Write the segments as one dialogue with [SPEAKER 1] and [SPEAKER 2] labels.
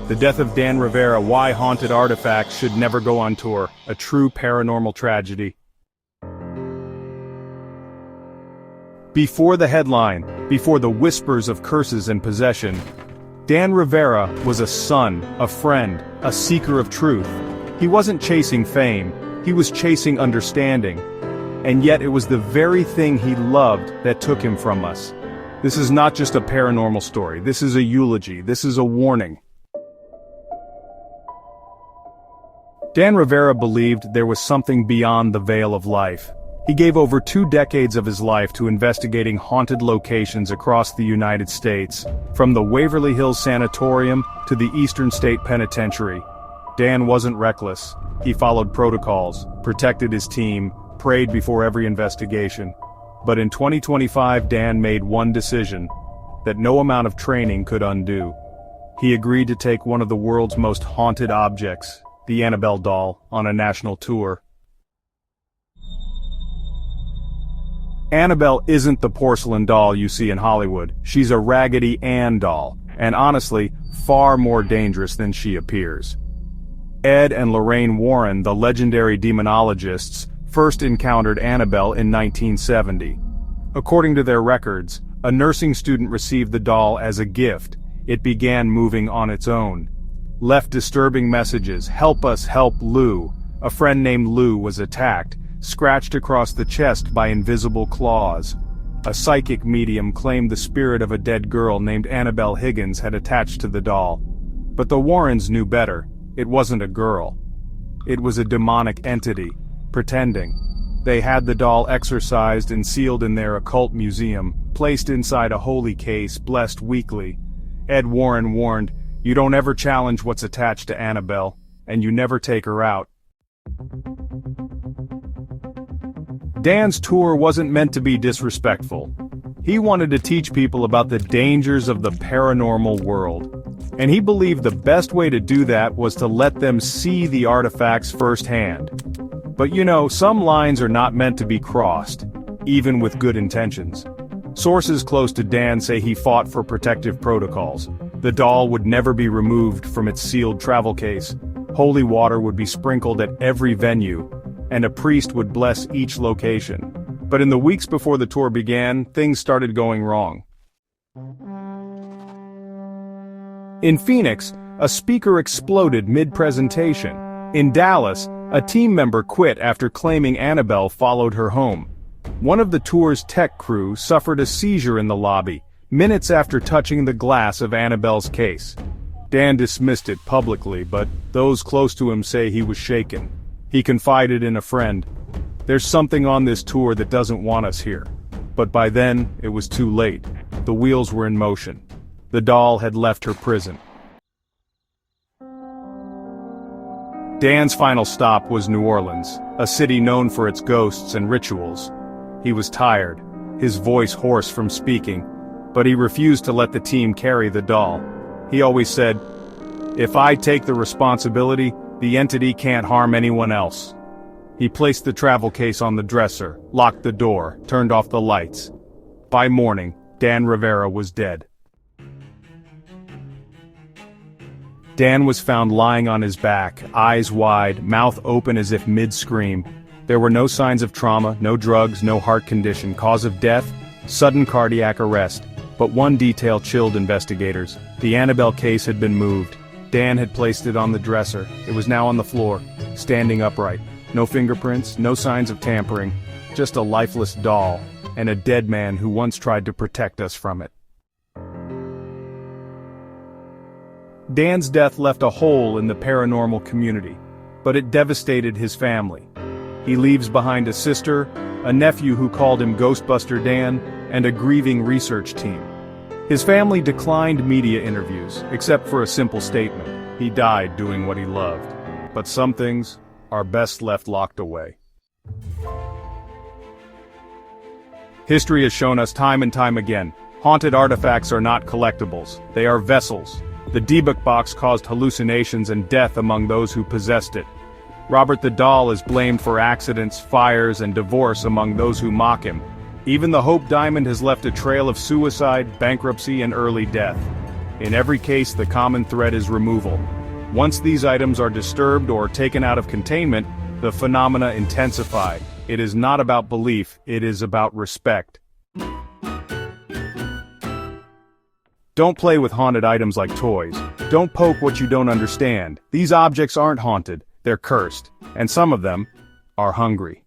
[SPEAKER 1] The death of Dan Rivera, why haunted artifacts should never go on tour, a true paranormal tragedy. Before the headline, before the whispers of curses and possession, Dan Rivera was a son, a friend, a seeker of truth. He wasn't chasing fame, he was chasing understanding. And yet it was the very thing he loved that took him from us. This is not just a paranormal story, this is a eulogy, this is a warning. Dan Rivera believed there was something beyond the veil of life. He gave over 2 decades of his life to investigating haunted locations across the United States, from the Waverly Hills Sanatorium to the Eastern State Penitentiary. Dan wasn't reckless. He followed protocols, protected his team, prayed before every investigation. But in 2025, Dan made one decision that no amount of training could undo. He agreed to take one of the world's most haunted objects, the Annabelle doll, on a national tour. Annabelle isn't the porcelain doll you see in Hollywood. She's a Raggedy Ann doll, and honestly, far more dangerous than she appears. Ed and Lorraine Warren, the legendary demonologists, first encountered Annabelle in 1970. According to their records, a nursing student received the doll as a gift. It began moving on its own. Left disturbing messages, "Help us, help Lou." A friend named Lou was attacked, scratched across the chest by invisible claws. A psychic medium claimed the spirit of a dead girl named Annabelle Higgins had attached to the doll. But the Warrens knew better. It wasn't a girl. It was a demonic entity, pretending. They had the doll exorcised and sealed in their occult museum, placed inside a holy case, blessed weekly. Ed Warren warned, "You don't ever challenge what's attached to Annabelle, and you never take her out." Dan's tour wasn't meant to be disrespectful. He wanted to teach people about the dangers of the paranormal world. And he believed the best way to do that was to let them see the artifacts firsthand. But you know, some lines are not meant to be crossed, even with good intentions. Sources close to Dan say he fought for protective protocols. The doll would never be removed from its sealed travel case. Holy water would be sprinkled at every venue, and a priest would bless each location. But in the weeks before the tour began, things started going wrong. In Phoenix, a speaker exploded mid-presentation. In Dallas, a team member quit after claiming Annabelle followed her home. One of the tour's tech crew suffered a seizure in the lobby, minutes after touching the glass of Annabelle's case. Dan dismissed it publicly, but those close to him say he was shaken. He confided in a friend, "There's something on this tour that doesn't want us here." But by then, it was too late. The wheels were in motion. The doll had left her prison. Dan's final stop was New Orleans, a city known for its ghosts and rituals. He was tired, his voice hoarse from speaking, but he refused to let the team carry the doll. He always said, "If I take the responsibility, the entity can't harm anyone else." He placed the travel case on the dresser, locked the door, turned off the lights. By morning, Dan Rivera was dead. Dan was found lying on his back, eyes wide, mouth open as if mid-scream. There were no signs of trauma, no drugs, no heart condition. Cause of death? Sudden cardiac arrest. But one detail chilled investigators. The Annabelle case had been moved. Dan had placed it on the dresser. It was now on the floor, standing upright. No fingerprints, no signs of tampering. Just a lifeless doll, and a dead man who once tried to protect us from it. Dan's death left a hole in the paranormal community, but it devastated his family. He leaves behind a sister, a nephew who called him Ghostbuster Dan, and a grieving research team. His family declined media interviews, except for a simple statement: he died doing what he loved. But some things are best left locked away. History has shown us time and time again, haunted artifacts are not collectibles, they are vessels. The debug box caused hallucinations and death among those who possessed it. Robert the Doll is blamed for accidents, fires, and divorce among those who mock him. Even the Hope Diamond has left a trail of suicide, bankruptcy, and early death. In every case, the common thread is removal. Once these items are disturbed or taken out of containment, the phenomena intensify. It is not about belief, it is about respect. Don't play with haunted items like toys. Don't poke what you don't understand. These objects aren't haunted, they're cursed. And some of them are hungry.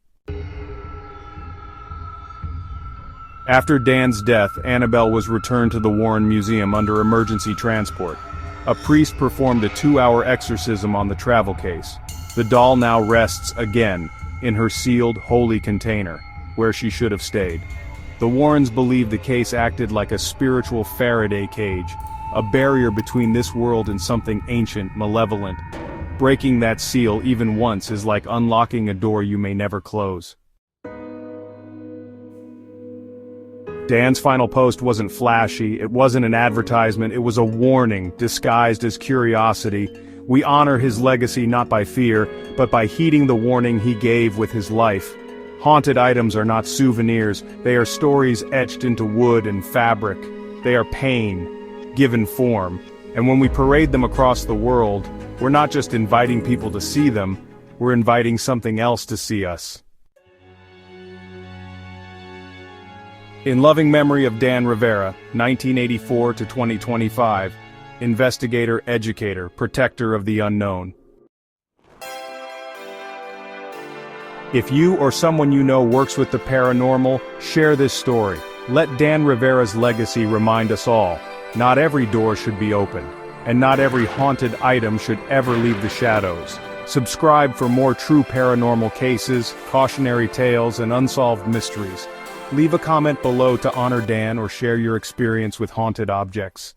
[SPEAKER 1] After Dan's death, Annabelle was returned to the Warren Museum under emergency transport. A priest performed a 2-hour exorcism on the travel case. The doll now rests again in her sealed, holy container, where she should have stayed. The Warrens believe the case acted like a spiritual Faraday cage, a barrier between this world and something ancient, malevolent. Breaking that seal even once is like unlocking a door you may never close. Dan's final post wasn't flashy, it wasn't an advertisement, it was a warning disguised as curiosity. We honor his legacy not by fear, but by heeding the warning he gave with his life. Haunted items are not souvenirs, they are stories etched into wood and fabric. They are pain, given form. And when we parade them across the world, we're not just inviting people to see them, we're inviting something else to see us. In loving memory of Dan Rivera, 1984 to 2025, investigator, educator, protector of the unknown. If you or someone you know works with the paranormal, share this story. Let Dan Rivera's legacy remind us all, not every door should be opened, and not every haunted item should ever leave the shadows. Subscribe for more true paranormal cases, cautionary tales, and unsolved mysteries. Leave a comment below to honor Dan or share your experience with haunted objects.